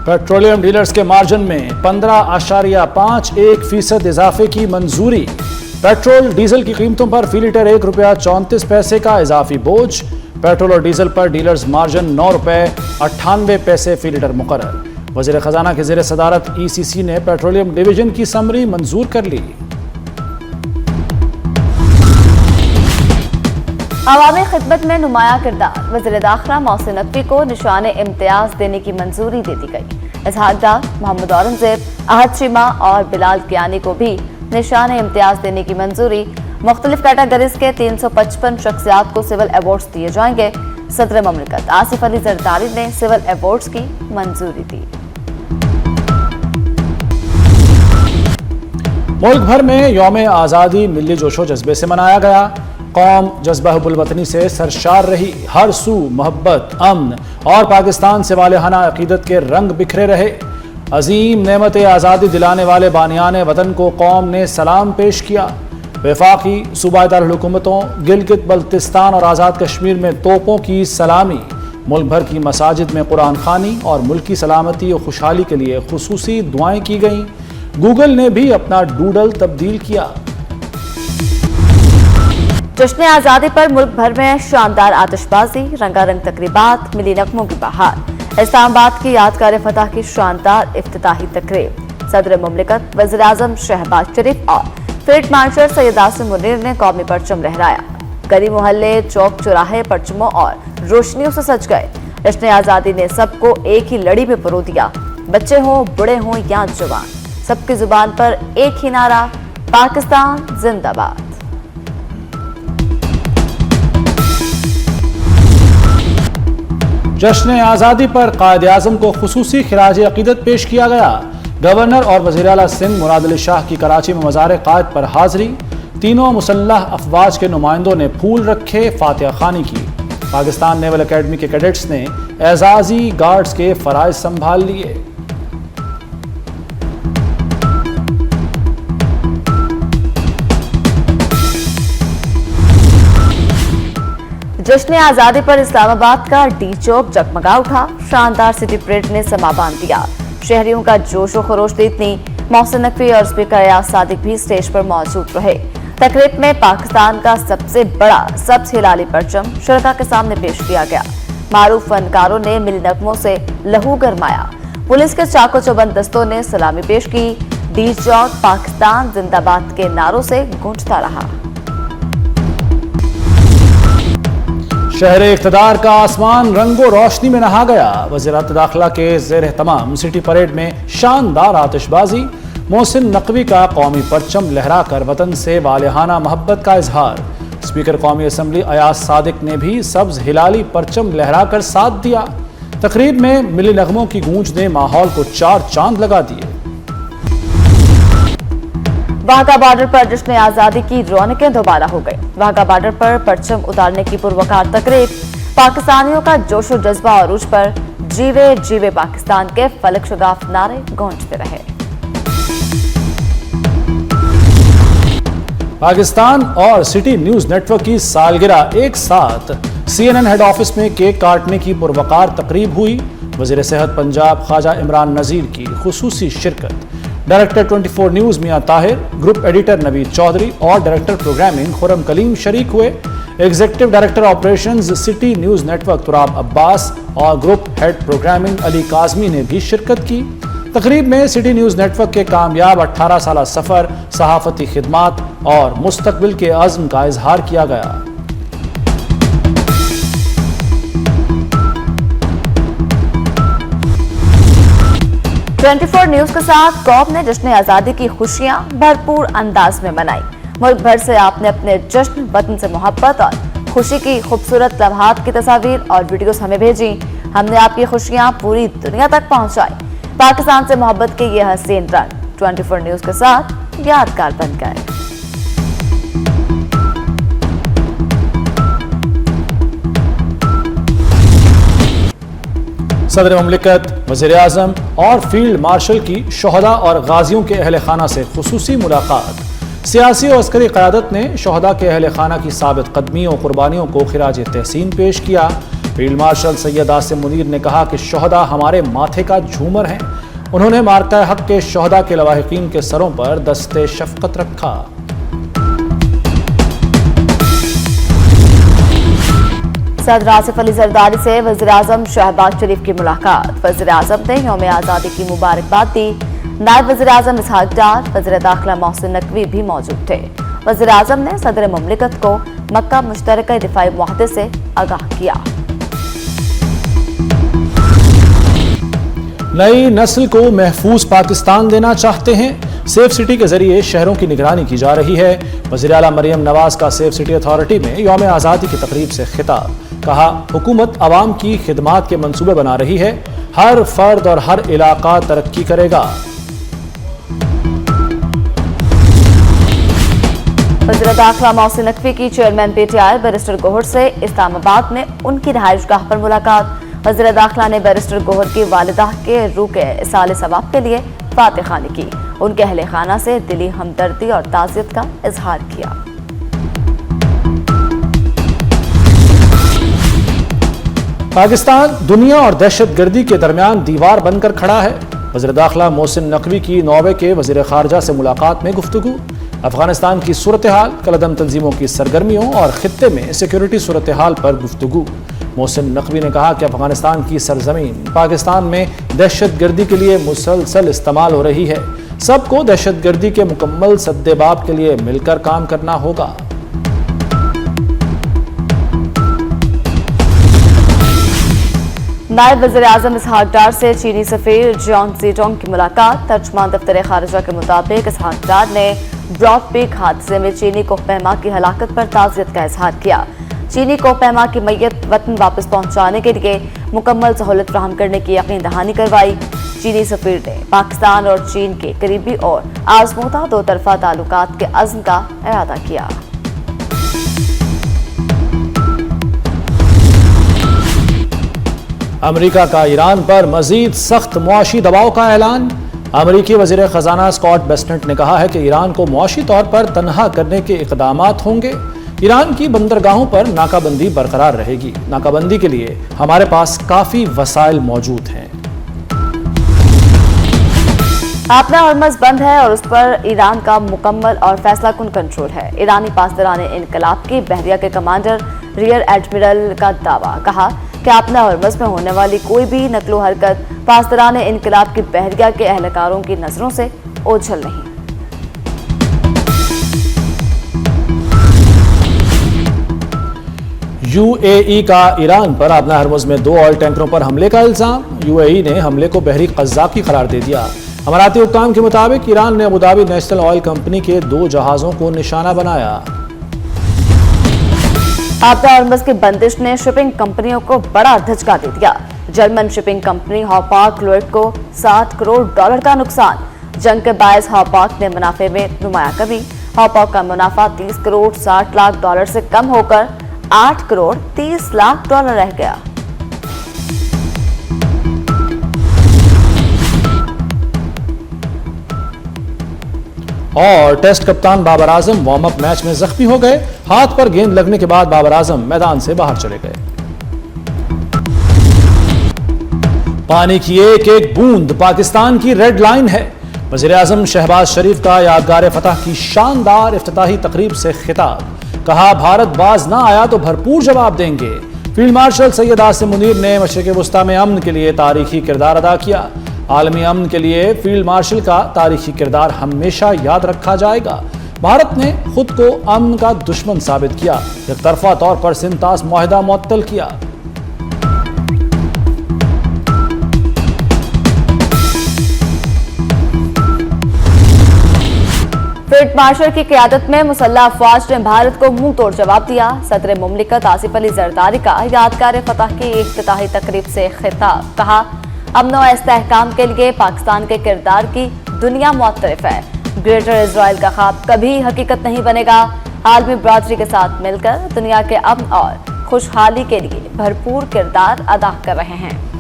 Petroleum dealers के margin में 15.51% इजाफे की मंजूरी। पेट्रोल डीजल की कीमतों पर फी लीटर ₹1.34 का इजाफी बोझ। पेट्रोल और डीजल पर डीलर्स मार्जिन ₹9.98 फी लीटर मुकर्रर। वज़ीर खजाना के ज़ेर सदारत ECC ने पेट्रोलियम डिवीजन की समरी मंजूर कर ली। अवामी खिदमत में नुमाया किरदार। वज़ीर दाखिला मोहसिन नकवी को निशान इम्तियाज देने की मंजूरी दे दी गई। इसहाक डार, मोहम्मद औरंगजेब, अहद चीमा और बिलाल कियानी को भी निशान इम्तियाज देने की मंजूरी। मुख्तलिफ कैटेगरीज के 355 शख्सियात को सिविल अवार्ड्स दिए जाएंगे। सदर ममलिकत आसिफ अली जरदारी ने सिविल अवार्ड्स की मंजूरी दी। मुल्क भर में यौम आज़ादी मिली जोशो जज्बे से मनाया गया। कौम जज्बा हुब्बुल वतनी से सरशार रही। हर सू मोहब्बत, अमन और पाकिस्तान से वालेहाना अकीदत के रंग बिखरे रहे। अजीम नेमत आज़ादी दिलाने वाले बानियान वतन को कौम ने सलाम पेश किया। वफाकी सूबाई दारुल हुकूमतों गिलगित बल्तिस्तान और आज़ाद कश्मीर में तोपों की सलामी। मुल्क भर की मसाजिद में कुरान खानी और मुल्की सलामती और खुशहाली के लिए खुसूसी दुआएं की गईं। गूगल ने भी अपना डूडल तब्दील किया। जश्न आज़ादी पर मुल्क भर में शानदार आतिशबाजी, रंगारंग तकरीबात, मिली नगमों की बहार। इस्लामाबाद की यादगार फतह की शानदार इफ्तिताही तकरीब। सदर मुमलिकत वज़ीर आज़म शहबाज शरीफ और फील्ड मार्शल सैयद आसिम मुनीर ने कौमी परचम लहराया। गली मोहल्ले, चौक चौराहे परचमों और रोशनियों से सज गए। जश्न आज़ादी ने सबको एक ही लड़ी में परो दिया। बच्चे हों, बूढ़े हों या जवान, सबकी जुबान पर एक ही नारा, पाकिस्तान जिंदाबाद। जश्न आज़ादी पर कायद आज़म को खुसूसी खिराज अकीदत पेश किया गया। गवर्नर और वज़ीर आला सिंध मुराद अली शाह की कराची में मज़ार क़ायद पर हाज़री। तीनों मुसल्लह अफवाज के नुमाइंदों ने फूल रखे, फातिहा खानी की। पाकिस्तान नेवल अकेडमी के कैडेट्स ने एजाज़ी गार्ड्स के फ़राइज़ संभाल लिए। जश्न आज़ादी पर इस्लामाबाद का डी चौक जगमगा उठा। शानदार सिटी परेड ने समा बांध दिया। शहरियों का जोश व खरोश देखनी। मोहसिन नकवी और स्पीकर अयाज सादिक भी स्टेज पर मौजूद रहे। तकरीब में पाकिस्तान का सबसे बड़ा सब्ज हिलाली परचम शुरका के सामने पेश किया गया। मारूफ फनकारों ने मिली नगमों से लहू गरमाया। पुलिस के चाको चौबंद दस्तों ने सलामी पेश की। डी चौक पाकिस्तान जिंदाबाद के नारों से गूंजता रहा। शहर इक़्तिदार का आसमान रंगो रोशनी में नहा गया। वज़ीरात दाखिला के ज़ेर तमाम सिटी परेड में शानदार आतिशबाजी। मोहसिन नकवी का कौमी परचम लहराकर वतन से वालेहाना मोहब्बत का इजहार। स्पीकर कौमी असम्बली अयाज सादिक ने भी सब्ज हिलाली परचम लहराकर साथ दिया। तकरीब में मिली नगमों की गूंज ने माहौल को चार चांद लगा दिए। वाघा बॉर्डर पर जश्न आज़ादी की रौनकें दोबारा हो गई। वाघा बॉर्डर पर परचम उतारने की पुरवकार तकरीब। पाकिस्तानियों का जोशो जज्बा अरूज पर। जीवे जीवे पाकिस्तान के फलक शगाफ नारे गूंजते रहे। पाकिस्तान और सिटी न्यूज नेटवर्क की सालगिरह एक साथ। CNN हेड ऑफिस में केक काटने की पुरवकार तकरीब हुई। वज़ीर सेहत पंजाब ख्वाजा इमरान नज़ीर की खुसूसी शिरकत। डायरेक्टर 24 न्यूज़ मियां ताहिर, ग्रुप एडिटर नवीद चौधरी और डायरेक्टर प्रोग्रामिंग खुरम कलीम शरीक हुए। Executive director operations city news network Turab Abbas और group head programming Ali Kazmi ने भी शिरकत की। तकरीब में सिटी न्यूज़ नेटवर्क के कामयाब 18 साला सफ़र, सहाफ़ती खिदमात और मुस्तकबिल के अज़्म का इजहार किया गया। ट्वेंटी फोर न्यूज के साथ कौम ने जश्न आज़ादी की खुशियां भरपूर अंदाज में मनाई। मुल्क भर से आपने अपने जश्न, वतन से मोहब्बत और खुशी की खूबसूरत लम्हात की तस्वीर और वीडियोस हमें भेजी। हमने आपकी खुशियां पूरी दुनिया तक पहुंचाई। पाकिस्तान से मोहब्बत के ये हसीन रंग 24 न्यूज के साथ यादगार बन गए। सदर मुमलिकत, वज़ीर आज़म और फील्ड मार्शल की शोहदा और गाजियों के अहल खाना से खुसूसी मुलाकात। सियासी और अस्करी क़यादत ने शोहदा के अहल खाना की साबित कदमी और कुर्बानियों को खिराज तहसीन पेश किया। फील्ड मार्शल सैयद आसिम मुनीर ने कहा कि शोहदा हमारे माथे का झूमर हैं। उन्होंने मार्का हक के शोहदा के लवाहिकीन के सरों पर दस्ते शफकत रखा। सदर आसिफ अली जरदारी से वज़ीर-ए-आज़म शहबाज शरीफ की मुलाकात। वज़ीर-ए-आज़म ने यौम आज़ादी की मुबारकबाद दी। नायब वज़ीर-ए-आज़म इसहाक डार, वज़ीर दाखिला मोहसिन नकवी भी मौजूद थे। वज़ीर-ए-आज़म ने सदर मुमलिकत को मक्का मुश्तरका दिफाई मुआहदे से आगाह किया। नई नस्ल को महफूज पाकिस्तान देना चाहते हैं, सेफ सिटी के जरिए शहरों की निगरानी की जा रही है। वज़ीर आला मरियम नवाज का सेफ सिटी अथॉरिटी में यौम आज़ादी की तकरीब से खिताब। कहा, हुकूमत अवाम की खिदमात के मंसूबे बना रही है, हर फर्द और हर इलाका तरक्की करेगा। वज़ीर दाखिला मोहसिन नकवी की चेयरमैन पीटीआई बैरिस्टर गोहर से इस्लामाबाद में उनकी रिहाइशगाह पर मुलाकात। वज़ीर दाखिला ने बैरिस्टर गोहर की वालिदा के रूह के इसाले सवाब के लिए फातिहानी की। उनके अहले खाना से दिली हमदर्दी और ताज़ियत का इजहार किया। पाकिस्तान दुनिया और दहशतगर्दी के दरमियान दीवार बनकर खड़ा है। वज़ीर दाखिला मोहसिन नकवी की नौवे के वज़ीर खारजा से मुलाकात में गुफ्तगू। अफगानिस्तान की सूरत हाल, कलदम तंजीमों की सरगर्मियों और खित्ते में सिक्योरिटी सूरत हाल पर गुफ्तगू। मोहसिन नकवी ने कहा कि अफगानिस्तान की सरजमीन पाकिस्तान में दहशतगर्दी के लिए मुसलसल इस्तेमाल हो रही है। सबको दहशतगर्दी के मुकम्मल सद्देबाब के लिए मिलकर काम करना होगा। नायब वज़ीर-ए-आज़म इसहाक डार से चीनी सफीर जॉन ज़ीडोंग की मुलाकात। तर्जुमान दफ्तर खारिजा के मुताबिक इसहाक डार ने ब्रॉड पीक हादसे में चीनी कोहपैमा की हलाकत पर ताज़ियत का इजहार किया। चीनी कोहपैमा की मैयत वतन वापस पहुंचाने के लिए मुकम्मल सहूलत फराहम करने की यकीन दहानी करवाई। चीनी सफीर ने पाकिस्तान और चीन के करीबी और आजमूदा दो तरफा ताल्लुकात के अज़्म का इरादा किया। अमेरिका का ईरान पर मजीद सख्त मुआशी दबाव का ऐलान। अमेरिकी वज़ीर ख़जाना स्कॉट बेस्नेट ने कहा है कि ईरान को मुआशी तौर पर तनहा करने के इक़दामात होंगे। ईरान की बंदरगाहों पर नाकाबंदी बरकरार रहेगी। नाकाबंदी के लिए हमारे पास काफ़ी वसाइल मौजूद हैं। आपना हॉर्मज़ बंद है और उस पर ईरान का मुकम्मल और फैसला कुन कंट्रोल है। ईरानी पासदाराने इनकलाब की बहरिया के कमांडर रियर एडमिरल का दावा। कहा कि आपना हॉर्मज़ में होने वाली कोई भी नकलो हरकत पासदाराने इनकलाब की बहरिया के अहलकारों की नजरों से ओझल नहीं। यूएई का ईरान पर आपना हॉर्मज़ में 2 ऑयल टैंकरों पर हमले का इल्जाम। यूएई ने हमले को बहरी क़ज़्ज़ाक़ी करार दे दिया। अमाराती हुक्काम के मुताबिक ईरान ने अबुधाबी नेशनल ऑयल कंपनी के 2 जहाज़ों को निशाना बनाया। आपदा हॉर्मज़ की बंदिश ने शिपिंग कंपनियों को बड़ा धचका दे दिया। जर्मन शिपिंग कंपनी हॉपार्क लोइड को $60 करोड़ का नुकसान। जंग के बायस हॉपार्क ने मुनाफे में नुमाया कमी। हॉपार्क का मुनाफा $30 करोड़ 60 लाख से कम होकर $8 करोड़ 30 लाख रह गया। और टेस्ट कप्तान Babar Azam warm up match में जख्मी हो गए। हाथ पर गेंद लगने के बाद बाबर आजम मैदान से बाहर चले गए। पानी की एक एक बूंद पाकिस्तान की रेड लाइन है। वज़ीर-ए-आज़म शहबाज शरीफ का यादगार फतह की शानदार इफ्तिताही तकरीब से खिताब। कहा, भारत बाज ना आया तो भरपूर जवाब देंगे। फील्ड मार्शल सैयद आसिम मुनीर ने मशरिक़ वस्ता में अमन के लिए तारीखी किरदार अदा किया। आलमी अमन के लिए फील्ड मार्शल का तारीखी किरदार हमेशा याद रखा जाएगा। भारत ने खुद को अमन का दुश्मन साबित किया। एक तरफा तौर पर सिंतास मुआहदा मुअत्तल किया। फील्ड मार्शल की क़यादत में मुसल्लह अफवाज ने भारत को मुंह तोड़ जवाब दिया। सदर मुमलिकत आसिफ अली जरदारी का यादगार फतह की इफ्तिताही तकरीब से खिताब। कहा, अमन और इस्तेहकाम के लिए पाकिस्तान के किरदार की दुनिया मुअत्तरिफ है। ग्रेटर इजराइल का ख्वाब कभी हकीकत नहीं बनेगा। आलमी बरादरी के साथ मिलकर दुनिया के अमन और खुशहाली के लिए भरपूर किरदार अदा कर रहे हैं।